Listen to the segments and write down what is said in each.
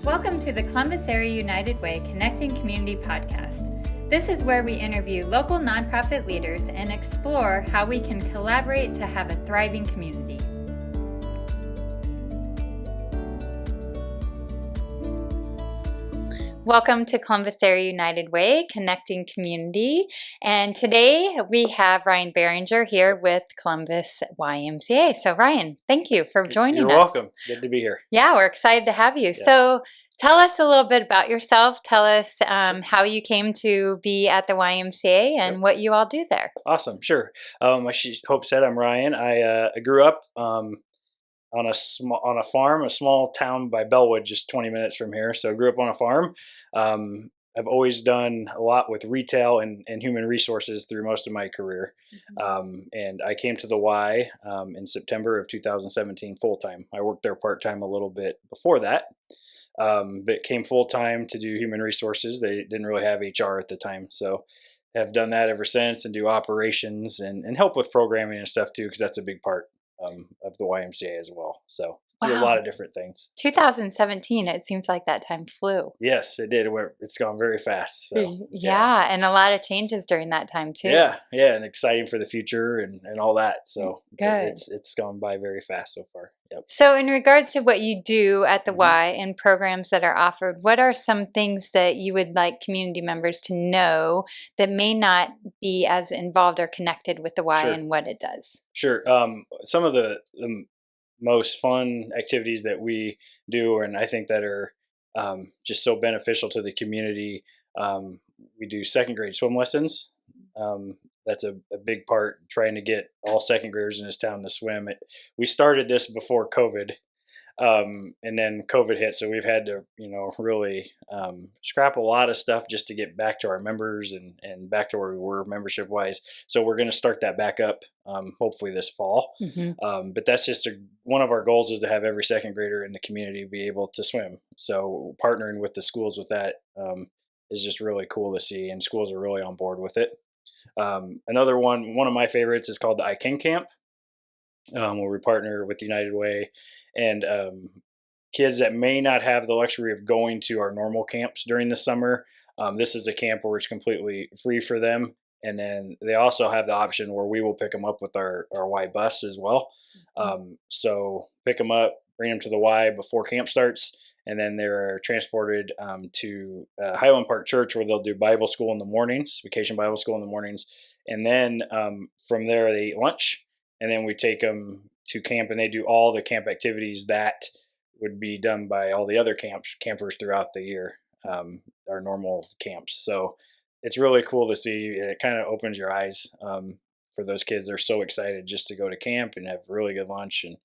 Welcome to the Columbus Area United Way Connecting Community podcast. This is where we interview local nonprofit leaders and explore how we can collaborate to have a thriving community. Welcome to Columbus Area United Way Connecting Community. And today we have Ryan Beringer here with Columbus YMCA. So Ryan, thank you for joining us. You're welcome. Good to be here. Yeah, we're excited to have you. Yes. So tell us a little bit about yourself. Tell us how you came to be at the YMCA and what you all do there. Awesome. Sure. Hope said I'm Ryan. I grew up on a farm, a small town by Bellwood, just 20 minutes from here. So I grew up on a farm. I've always done a lot with retail and human resources through most of my career. And I came to the Y in September of 2017 full-time. I worked there part-time a little bit before that, but came full-time to do human resources. They didn't really have HR at the time. So have done that ever since and do operations and help with programming and stuff too, because that's a big part of the YMCA as well. So do a lot of different things. 2017, it seems like that time flew. Yes, it did. It's gone very fast. So, yeah, and a lot of changes during that time too. Yeah, and exciting for the future and all that. So good. It's gone by very fast so far. Yep. So in regards to what you do at the Y and programs that are offered, what are some things that you would like community members to know that may not be as involved or connected with the Y and what it does? Sure. Some of the most fun activities that we do, and I think that are just so beneficial to the community. We do second grade swim lessons. That's a big part, trying to get all second graders in this town to swim. We started this before COVID, and then COVID hit, so we've had to, really scrap a lot of stuff just to get back to our members and back to where we were membership wise. So we're going to start that back up, hopefully this fall. But that's just one of our goals is to have every second grader in the community be able to swim. So partnering with the schools with that is just really cool to see, and schools are really on board with it. Another one of my favorites is called the YMCA Camp, where we partner with United Way and kids that may not have the luxury of going to our normal camps during the summer. This is a camp where it's completely free for them. And then they also have the option where we will pick them up with our Y bus as well. So pick them up, bring them to the Y before camp starts, and then they're transported to Highland Park Church, where they'll do Bible school in the mornings, vacation Bible school in the mornings. And then from there, they eat lunch, and then we take them to camp, and they do all the camp activities that would be done by all the other campers throughout the year, our normal camps. So it's really cool to see. It kind of opens your eyes for those kids. They're so excited just to go to camp and have really good lunch, and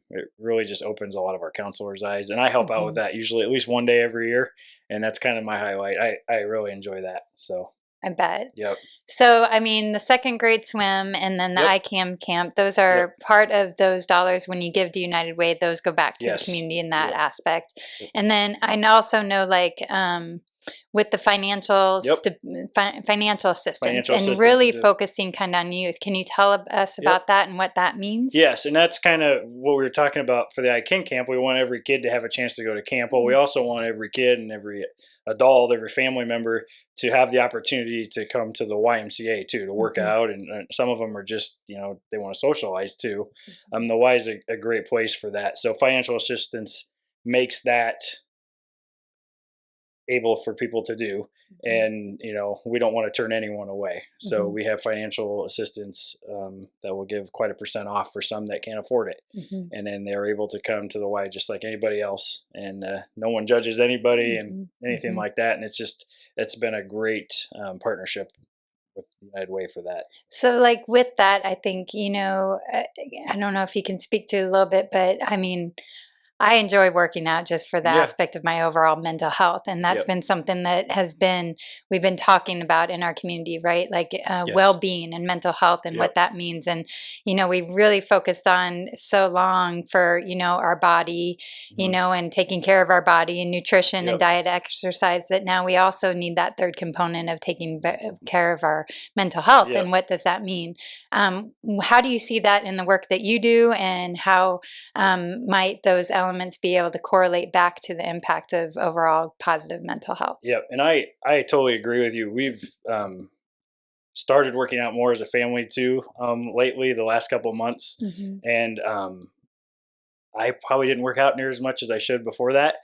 it really just opens a lot of our counselors' eyes. And I help out with that usually at least one day every year, and that's kind of my highlight. I really enjoy that. So I bet. Yep. So, I mean, the second grade swim and then the YMCA camp, those are part of those dollars when you give to United Way, those go back to the community in that aspect. And then I also know, like, with the financial assistance and really focusing kind of on youth. Can you tell us about that and what that means? Yes, and that's kind of what we were talking about for the YMCA camp. We want every kid to have a chance to go to camp. Well, we also want every kid and every adult, every family member to have the opportunity to come to the YMCA too, to work out. And some of them are just, they want to socialize too. The Y is a great place for that. So financial assistance makes that able for people to do, and we don't want to turn anyone away. So we have financial assistance that will give quite a % off for some that can't afford it, and then they're able to come to the Y just like anybody else, and no one judges anybody and anything like that. And it's been a great partnership with United Way for that. So like with that, I think I don't know if you can speak to it a little bit, but I mean, I enjoy working out just for the aspect of my overall mental health. And that's been something that we've been talking about in our community, right? Like well-being and mental health and what that means. And, we've really focused on so long for, our body, and taking care of our body and nutrition and diet, exercise, that now we also need that third component of taking care of our mental health. And what does that mean? How do you see that in the work that you do, and how might those elements elements be able to correlate back to the impact of overall positive mental health. Yep. And I totally agree with you. We've started working out more as a family too, lately, the last couple of months. And I probably didn't work out near as much as I should before that.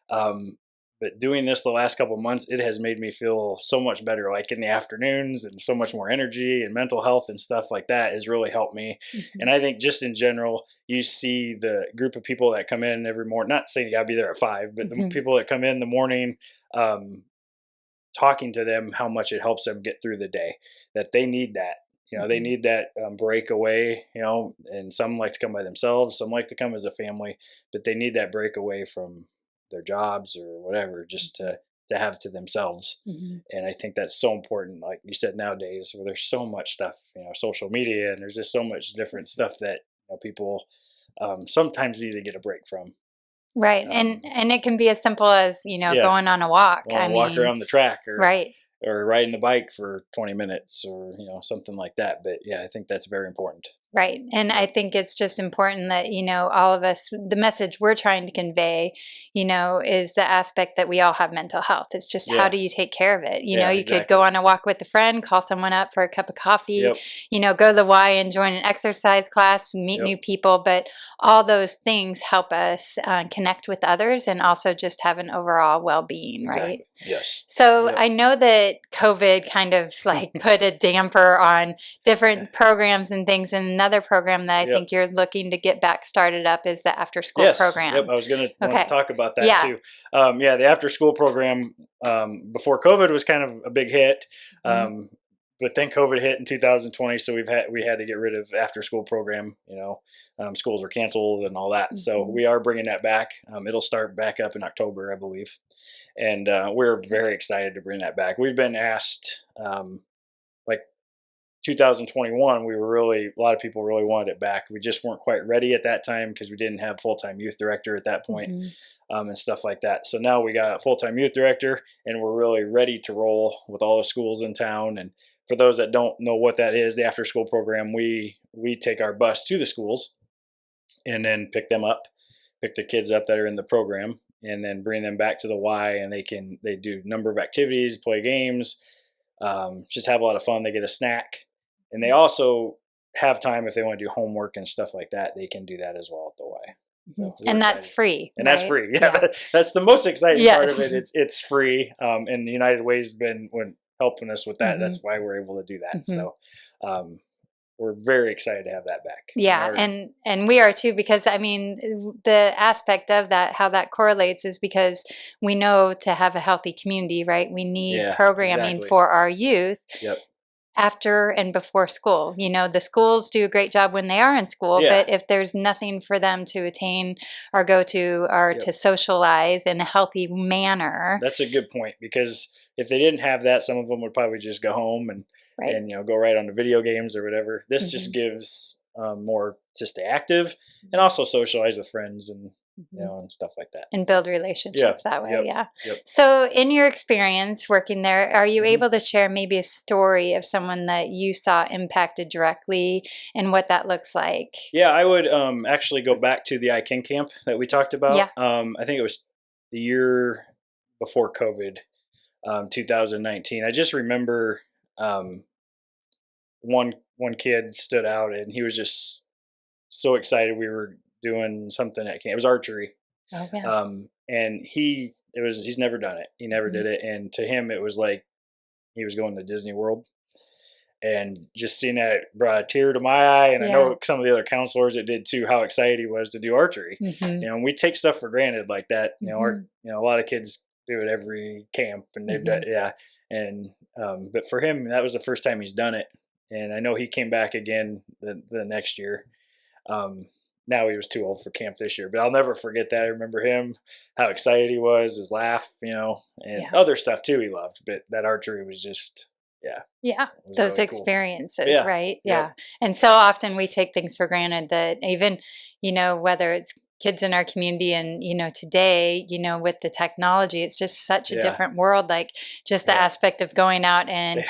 Um, but doing this the last couple of months, it has made me feel so much better, like in the afternoons, and so much more energy, and mental health and stuff like that has really helped me. And I think just in general, you see the group of people that come in every morning, not saying you gotta be there at 5, but the people that come in the morning, talking to them, how much it helps them get through the day, that they need that. They need that break away, and some like to come by themselves, some like to come as a family, but they need that break away from their jobs or whatever, just to have to themselves. And I think that's so important. Like you said, nowadays, where there's so much stuff, social media, and there's just so much different stuff that people sometimes need to get a break from. Right. And it can be as simple as, Yeah, going on a walk. I walk around the track, right. or riding the bike for 20 minutes, or something like that. But yeah, I think that's very important. Right. And I think it's just important that, all of us, the message we're trying to convey, is the aspect that we all have mental health. It's just how do you take care of it? You could go on a walk with a friend, call someone up for a cup of coffee, go to the Y and join an exercise class, meet new people. But all those things help us connect with others and also just have an overall well-being, right? Yes. So I know that COVID kind of like put a damper on different programs and things. And another program that I think you're looking to get back started up is the after school program. Yep. I was going to talk about that too. The after school program, before COVID was kind of a big hit. But then COVID hit in 2020, so we had to get rid of after school program. Schools were canceled and all that. So we are bringing that back. It'll start back up in October, I believe, and we're very excited to bring that back. We've been asked, like 2021, a lot of people really wanted it back. We just weren't quite ready at that time because we didn't have full-time youth director at that point, and stuff like that. So now we got a full-time youth director, and we're really ready to roll with all the schools in town. And for those that don't know what that is, the after school program, we take our bus to the schools and then pick the kids up that are in the program, and then bring them back to the Y, and they do a number of activities, play games, just have a lot of fun. They get a snack, and they also have time if they want to do homework and stuff like that. They can do that as well at the Y. So and that's free. And that's free. Yeah. That's the most exciting part of it. It's free. And United Way's been helping us with that. That's why we're able to do that. So we're very excited to have that back. Yeah, and we are too, because the aspect of that, how that correlates, is because we know to have a healthy community, right? We need programming for our youth. After and before school. The schools do a great job when they are in school, but if there's nothing for them to attain or go to or to socialize in a healthy manner. That's a good point, because if they didn't have that, some of them would probably just go home and go right on to video games or whatever. This just gives more to stay active and also socialize with friends and and stuff like that. And build relationships that way. So in your experience working there, are you able to share maybe a story of someone that you saw impacted directly and what that looks like? Yeah, I would actually go back to the iKing camp that we talked about. I think it was the year before COVID, 2019. I just remember one kid stood out, and he was just so excited. We were doing something at camp. It was archery. And he's never done it. He never did it. And to him, it was like he was going to Disney World, and just seeing that brought a tear to my eye. And I know some of the other counselors, it did too, how excited he was to do archery. And we take stuff for granted like that. A lot of kids do it every camp, and they've done, And, but for him, that was the first time he's done it. And I know he came back again the next year. Now he was too old for camp this year, but I'll never forget that. I remember him, how excited he was, his laugh, and other stuff too he loved. But that archery was just, those really experiences, right? And so often we take things for granted that even, whether it's kids in our community. And, today, with the technology, it's just such a different world. Like just the aspect of going out and,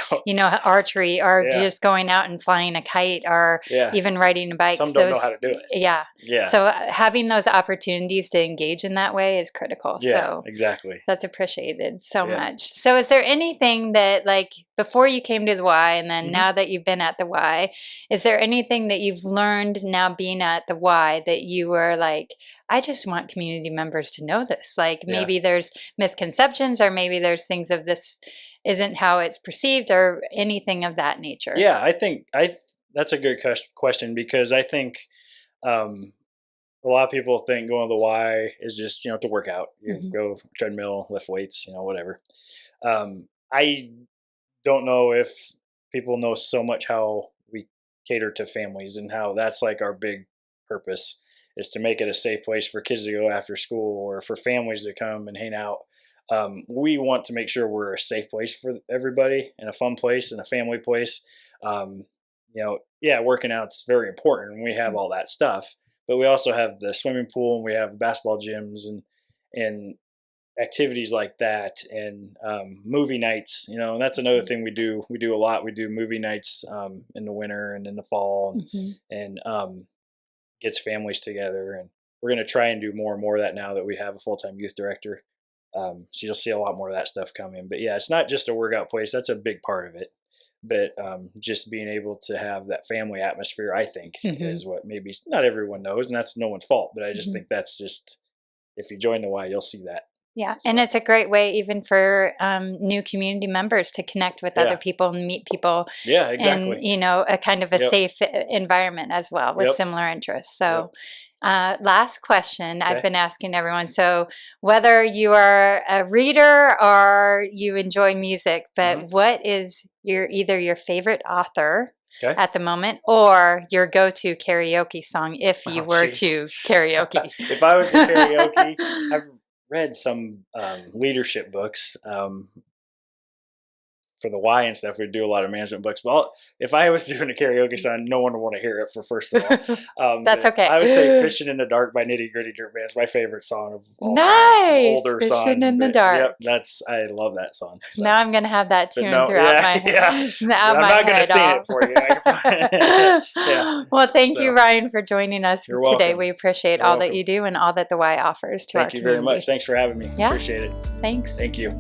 archery, or just going out and flying a kite, or even riding a bike. Some don't know how to do it. Yeah. So having those opportunities to engage in that way is critical. Yeah, so exactly. that's appreciated so much. So is there anything that, like, before you came to the Y, and then now that you've been at the Y, is there anything that you've learned now being at the Y that you were like, I just want community members to know this? Like maybe there's misconceptions, or maybe there's things of this isn't how it's perceived, or anything of that nature. Yeah, I think that's a good question, because I think a lot of people think going to the Y is just, to work out. You go treadmill, lift weights, whatever. I don't know if people know so much how we cater to families, and how that's like our big purpose, is to make it a safe place for kids to go after school, or for families to come and hang out. We want to make sure we're a safe place for everybody, and a fun place, and a family place. Working out's very important, and we have all that stuff, but we also have the swimming pool, and we have basketball gyms, and activities like that, and movie nights. And that's another thing we do. We do a lot. We do movie nights in the winter and in the fall, and gets families together. And we're going to try and do more and more of that now that we have a full-time youth director. So you'll see a lot more of that stuff coming. But yeah, it's not just a workout place. That's a big part of it. But just being able to have that family atmosphere, I think, is what maybe not everyone knows, and that's no one's fault. But I just think that's just, if you join the Y, you'll see that. Yeah, and it's a great way even for new community members to connect with other people and meet people. Yeah, exactly. And, a kind of a safe environment as well, with similar interests. So last question I've been asking everyone. So whether you are a reader or you enjoy music, but what is either your favorite author at the moment, or your go-to karaoke song if you were to karaoke? If I was to karaoke, I've read some leadership books for the Y and stuff. We do a lot of management books, but if I was doing a karaoke song, no one would want to hear it, for first of all. That's okay. I would say "Fishing in the Dark" by Nitty Gritty Dirt Band is my favorite song of all time. Older Fishing song, in the Dark. Yep, I love that song. So. Now I'm going to have that tune throughout my head. I'm not going to sing it for you. Well, thank you, Ryan, for joining us today. Welcome. We appreciate all that you do, and all that the Y offers to our community. Thank you very much. Thanks for having me. Yeah. Appreciate it. Thanks. Thank you.